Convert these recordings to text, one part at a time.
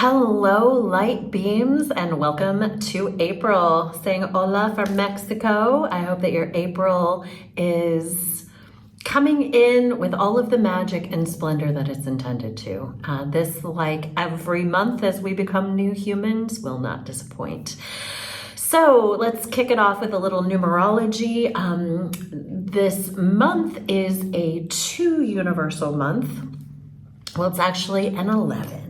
Hello, light beams, and welcome to April. Saying hola from Mexico. I hope that your April is coming in with all of the magic and splendor that it's intended to. This, like every month as we become new humans, will not disappoint. So let's kick it off with a little numerology. This month is a 2 universal month. Well, it's actually an 11.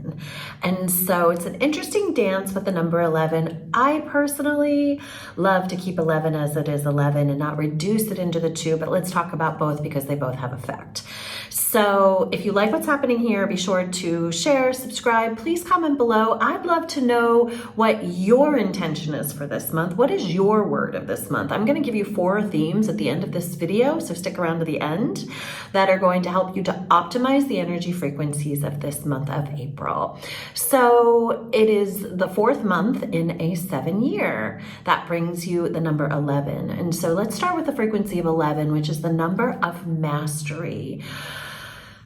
And so it's an interesting dance with the number 11. I personally love to keep 11 as it is 11 and not reduce it into the 2, but let's talk about both because they both have effect. So if you like what's happening here, be sure to share, subscribe, please comment below. I'd love to know what your intention is for this month. What is your word of this month? I'm going to give you 4 themes at the end of this video, so stick around to the end, that are going to help you to optimize the energy frequencies of this month of April. So it is the 4th month in a 7-year. That brings you the number 11. And so let's start with the frequency of 11, which is the number of mastery.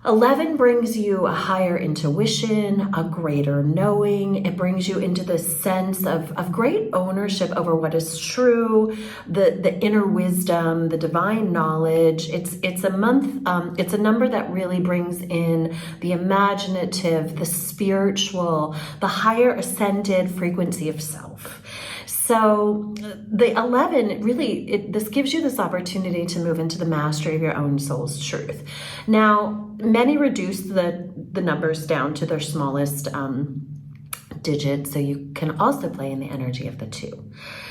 11 brings you a higher intuition, a greater knowing. It brings you into the sense of great ownership over what is true, the inner wisdom, the divine knowledge. It's a month, it's a number that really brings in the imaginative, the spiritual, the higher ascended frequency of self. So the 11, really, this gives you this opportunity to move into the mastery of your own soul's truth. Now, many reduce the numbers down to their smallest digit, so you can also play in the energy of the 2.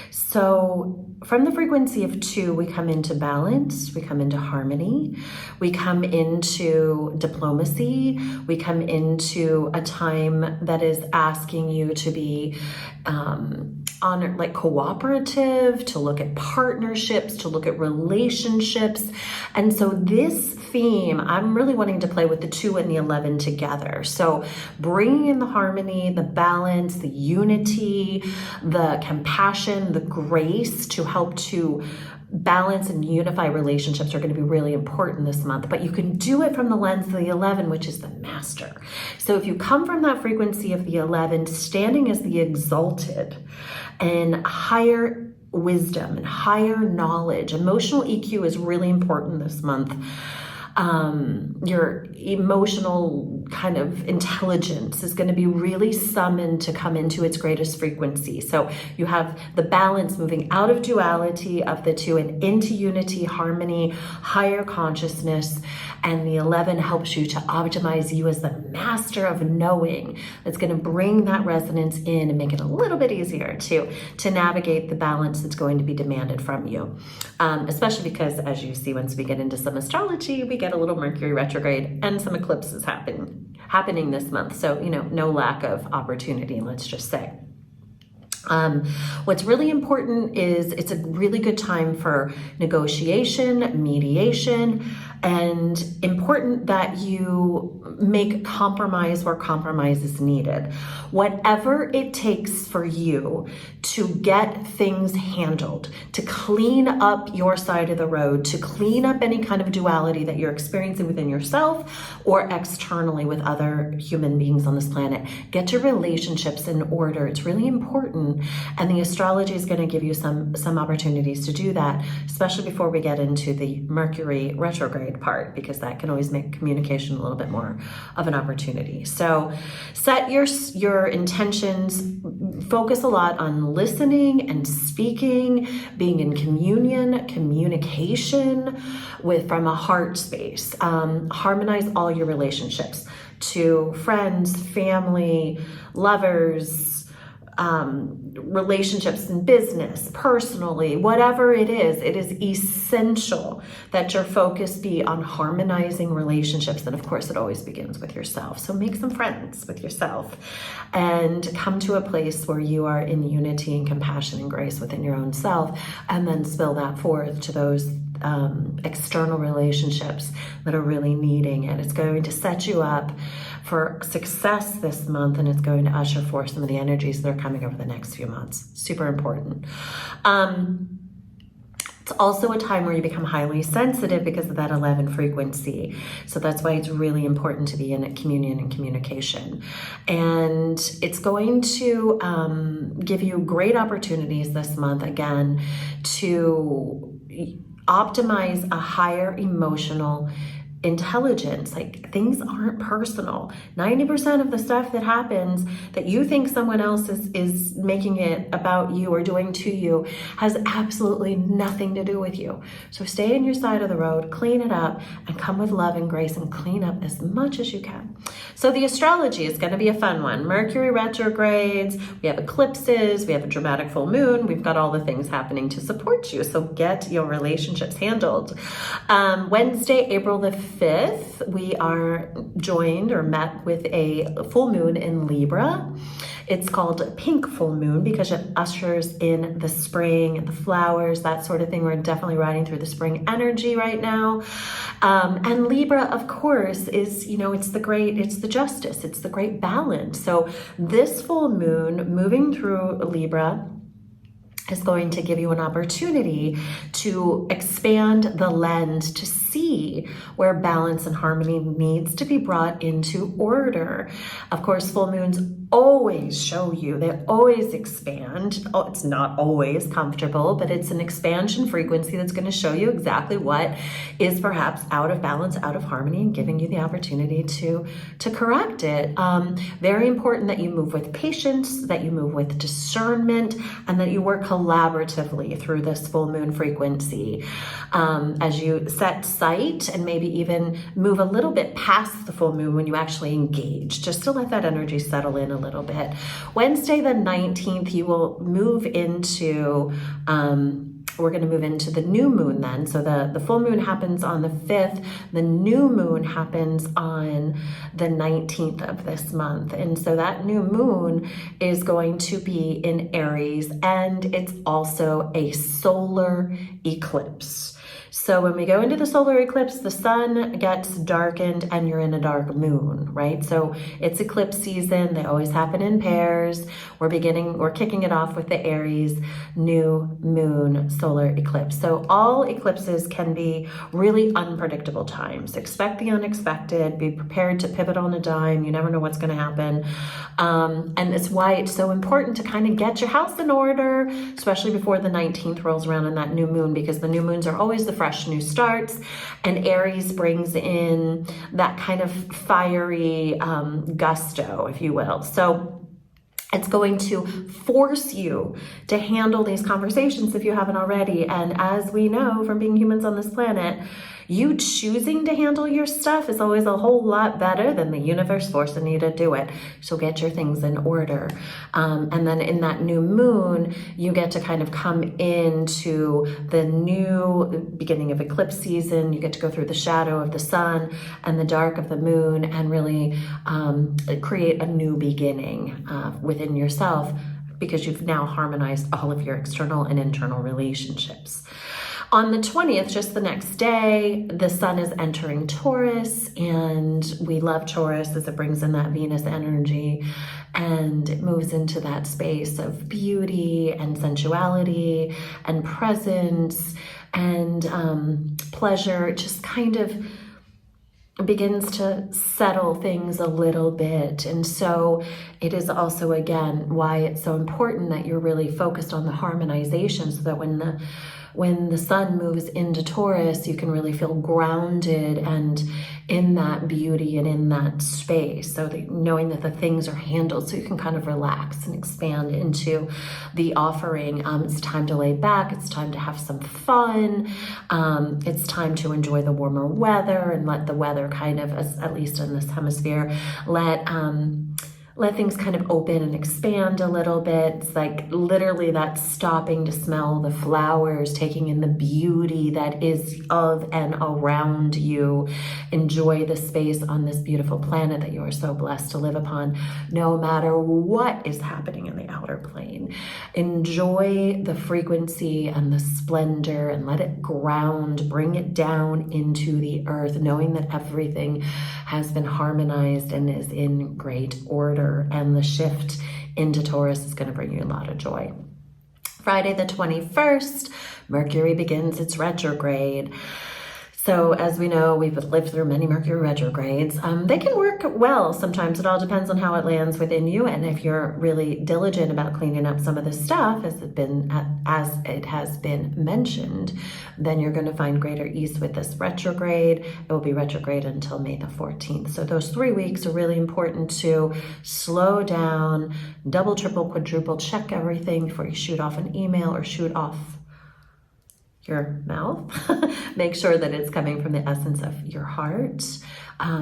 So from the frequency of 2, we come into balance, we come into harmony, we come into diplomacy, we come into a time that is asking you to be cooperative, to look at partnerships, to look at relationships. And so this theme, I'm really wanting to play with the 2 and the 11 together. So bringing in the harmony, the balance, the unity, the compassion, the grace to help to balance and unify relationships are going to be really important this month, but you can do it from the lens of the 11, which is the master. So if you come from that frequency of the 11, standing as the exalted and higher wisdom and higher knowledge, emotional EQ is really important this month. Your emotional kind of intelligence is going to be really summoned to come into its greatest frequency. So you have the balance moving out of duality of the 2 and into unity, harmony, higher consciousness. And the 11 helps you to optimize you as the master of knowing. That's going to bring that resonance in and make it a little bit easier to navigate the balance that's going to be demanded from you. Especially because, as you see, once we get into some astrology, we get a little Mercury retrograde and some eclipses happening this month. So, no lack of opportunity, let's just say. What's really important is it's a really good time for negotiation, mediation, and important that you make compromise where compromise is needed. Whatever it takes for you to get things handled, to clean up your side of the road, to clean up any kind of duality that you're experiencing within yourself or externally with other human beings on this planet. Get your relationships in order. It's really important. And the astrology is going to give you some opportunities to do that, especially before we get into the Mercury retrograde part, because that can always make communication a little bit more of an opportunity. So set your intentions, focus a lot on listening and speaking, being in communication from a heart space. Harmonize all your relationships to friends, family, lovers, relationships in business, personally, whatever it is essential that your focus be on harmonizing relationships. And of course, it always begins with yourself. So make some friends with yourself and come to a place where you are in unity and compassion and grace within your own self, and then spill that forth to those external relationships that are really needing it. It's going to set you up for success this month, and it's going to usher forth some of the energies that are coming over the next few months. Super important. It's also a time where you become highly sensitive because of that 11 frequency. So that's why it's really important to be in communion and communication. And it's going to give you great opportunities this month, again, to optimize a higher emotional intelligence. Like, things aren't personal. 90% of the stuff that happens that you think someone else is making it about you or doing to you has absolutely nothing to do with you. So stay in your side of the road, clean it up, and come with love and grace and clean up as much as you can. So the astrology is going to be a fun one. Mercury retrogrades, we have eclipses, we have a dramatic full moon, we've got all the things happening to support you. So get your relationships handled. Wednesday, April the 5th, we are joined or met with a full moon in Libra. It's called pink full moon because it ushers in the spring and the flowers, that sort of thing. We're definitely riding through the spring energy right now. And Libra, of course, is, it's the justice, it's the great balance. So this full moon moving through Libra is going to give you an opportunity to expand the lens, to see where balance and harmony needs to be brought into order. Of course, full moons always show you, they always expand. Oh, it's not always comfortable, but it's an expansion frequency that's going to show you exactly what is perhaps out of balance, out of harmony, and giving you the opportunity to correct it. Very important that you move with patience, that you move with discernment, and that you work collaboratively through this full moon frequency. As you set sight and maybe even move a little bit past the full moon when you actually engage, just to let that energy settle in a little bit. Wednesday the 19th, you will move into, we're going to move into the new moon then. So the full moon happens on the 5th. The new moon happens on the 19th of this month. And so that new moon is going to be in Aries, and it's also a solar eclipse. So when we go into the solar eclipse, the sun gets darkened and you're in a dark moon, right? So it's eclipse season. They always happen in pairs. We're kicking it off with the Aries new moon solar eclipse. So all eclipses can be really unpredictable times. Expect the unexpected. Be prepared to pivot on a dime. You never know what's going to happen. And it's why it's so important to kind of get your house in order, especially before the 19th rolls around and that new moon, because the new moons are always the fresh new starts, and Aries brings in that kind of fiery gusto, if you will. So it's going to force you to handle these conversations if you haven't already. And as we know from being humans on this planet, you choosing to handle your stuff is always a whole lot better than the universe forcing you to do it. So get your things in order. And then in that new moon, you get to kind of come into the new beginning of eclipse season. You get to go through the shadow of the sun and the dark of the moon and really create a new beginning within yourself, because you've now harmonized all of your external and internal relationships. On the 20th, just the next day, the sun is entering Taurus, and we love Taurus as it brings in that Venus energy, and it moves into that space of beauty and sensuality and presence and pleasure. It just kind of begins to settle things a little bit. And so it is also, again, why it's so important that you're really focused on the harmonization, so that when the sun moves into Taurus, you can really feel grounded and in that beauty and in that space. So that knowing that the things are handled, so you can kind of relax and expand into the offering. It's time to lay back. It's time to have some fun. It's time to enjoy the warmer weather and let the weather kind of, at least in this hemisphere, let things kind of open and expand a little bit. It's like literally that stopping to smell the flowers, taking in the beauty that is of and around you. Enjoy the space on this beautiful planet that you are so blessed to live upon, no matter what is happening in the outer plane. Enjoy the frequency and the splendor and let it ground, bring it down into the earth, knowing that everything has been harmonized and is in great order. And the shift into Taurus is going to bring you a lot of joy. Friday the 21st, Mercury begins its retrograde. So as we know, we've lived through many Mercury retrogrades. They can work well. Sometimes it all depends on how it lands within you. And if you're really diligent about cleaning up some of this stuff, as it has been mentioned, then you're going to find greater ease with this retrograde. It will be retrograde until May the 14th. So those 3 weeks are really important to slow down, double, triple, quadruple check everything before you shoot off an email or shoot off your mouth. Make sure that it's coming from the essence of your heart.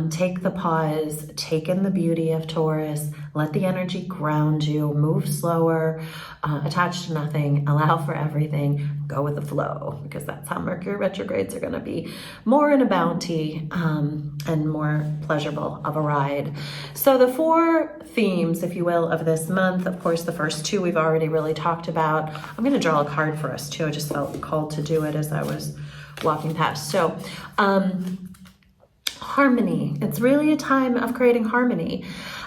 Take the pause, take in the beauty of Taurus, let the energy ground you, move slower, attach to nothing, allow for everything, go with the flow, because that's how Mercury retrogrades are going to be more in a bounty and more pleasurable of a ride. So the 4 themes, if you will, of this month, of course, the first 2 we've already really talked about. I'm going to draw a card for us too. I just felt called to do it as I was walking past. So, harmony. It's really a time of creating harmony.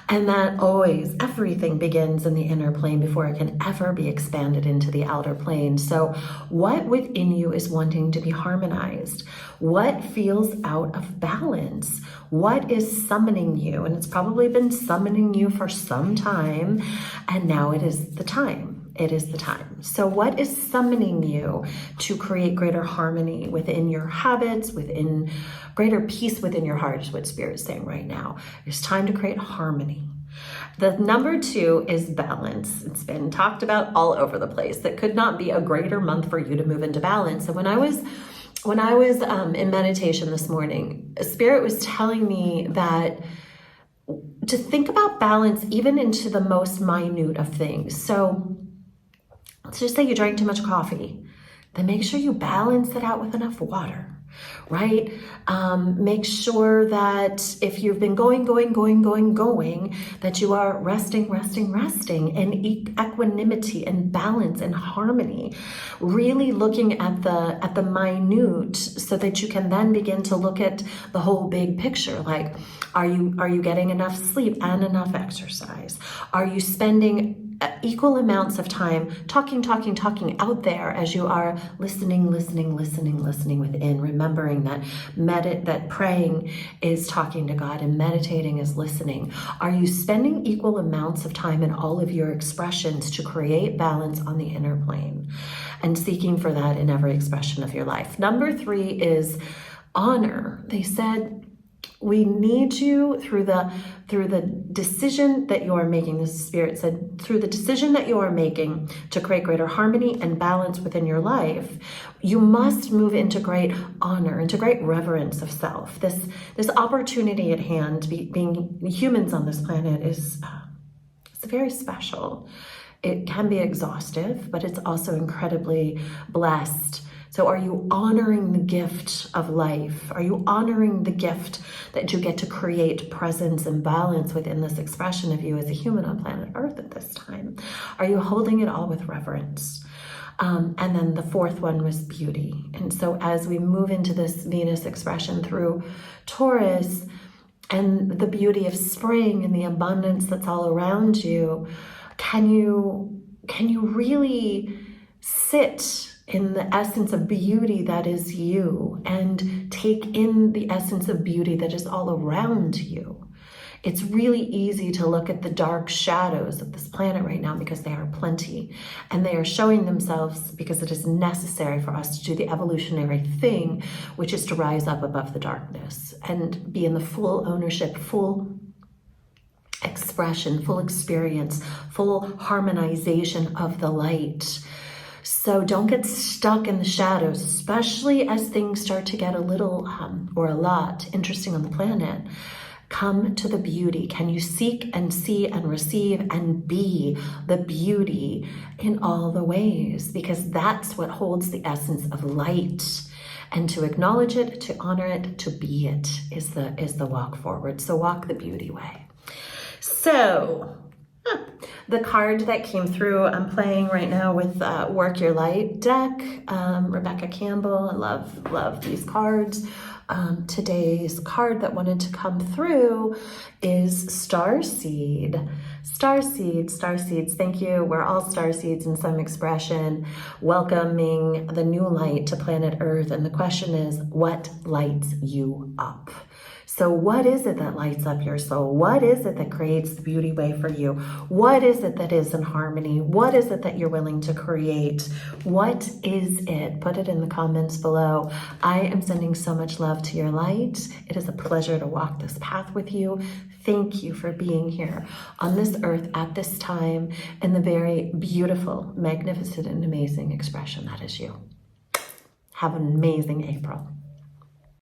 And that always, everything begins in the inner plane before it can ever be expanded into the outer plane. So what within you is wanting to be harmonized? What feels out of balance? What is summoning you? And it's probably been summoning you for some time, and now it is the time. It is the time. So what is summoning you to create greater harmony within your habits, within greater peace within your heart is what Spirit is saying right now. It's time to create harmony. The number 2 is balance. It's been talked about all over the place. That could not be a greater month for you to move into balance. So when I was in meditation this morning, Spirit was telling me that to think about balance even into the most minute of things. So let's just say you drank too much coffee, then make sure you balance it out with enough water, right? Make sure that if you've been going, that you are resting in equanimity and balance and harmony, really looking at the minute so that you can then begin to look at the whole big picture. Like, are you getting enough sleep and enough exercise? Are you spending equal amounts of time talking out there as you are listening within, remembering that praying is talking to God and meditating is listening? Are you spending equal amounts of time in all of your expressions to create balance on the inner plane and seeking for that in every expression of your life? Number 3 is honor. They said, we need you through the decision that you are making. The Spirit said, through the decision that you are making to create greater harmony and balance within your life, you must move into great honor, into great reverence of self. This opportunity at hand, being humans on this planet, is it's very special. It can be exhaustive, but it's also incredibly blessed. So are you honoring the gift of life? Are you honoring the gift that you get to create presence and balance within this expression of you as a human on planet Earth at this time? Are you holding it all with reverence? And then the 4th one was beauty. And so as we move into this Venus expression through Taurus and the beauty of spring and the abundance that's all around you, can you really sit in the essence of beauty that is you and take in the essence of beauty that is all around you? It's really easy to look at the dark shadows of this planet right now because they are plenty, and they are showing themselves because it is necessary for us to do the evolutionary thing, which is to rise up above the darkness and be in the full ownership, full expression, full experience, full harmonization of the light. So don't get stuck in the shadows, especially as things start to get a little or a lot interesting on the planet. Come to the beauty. Can you seek and see and receive and be the beauty in all the ways? Because that's what holds the essence of light. And to acknowledge it, to honor it, to be it is the walk forward. So walk the beauty way. So the card that came through, I'm playing right now with Work Your Light deck. Rebecca Campbell, I love these cards. Today's card that wanted to come through is Starseed. Star seeds, thank you. We're all star seeds in some expression, welcoming the new light to planet Earth. And the question is, what lights you up? So what is it that lights up your soul? What is it that creates the beauty way for you? What is it that is in harmony? What is it that you're willing to create? What is it? Put it in the comments below. I am sending so much love to your light. It is a pleasure to walk this path with you. Thank you for being here on this earth at this time in the very beautiful, magnificent, and amazing expression that is you. Have an amazing April.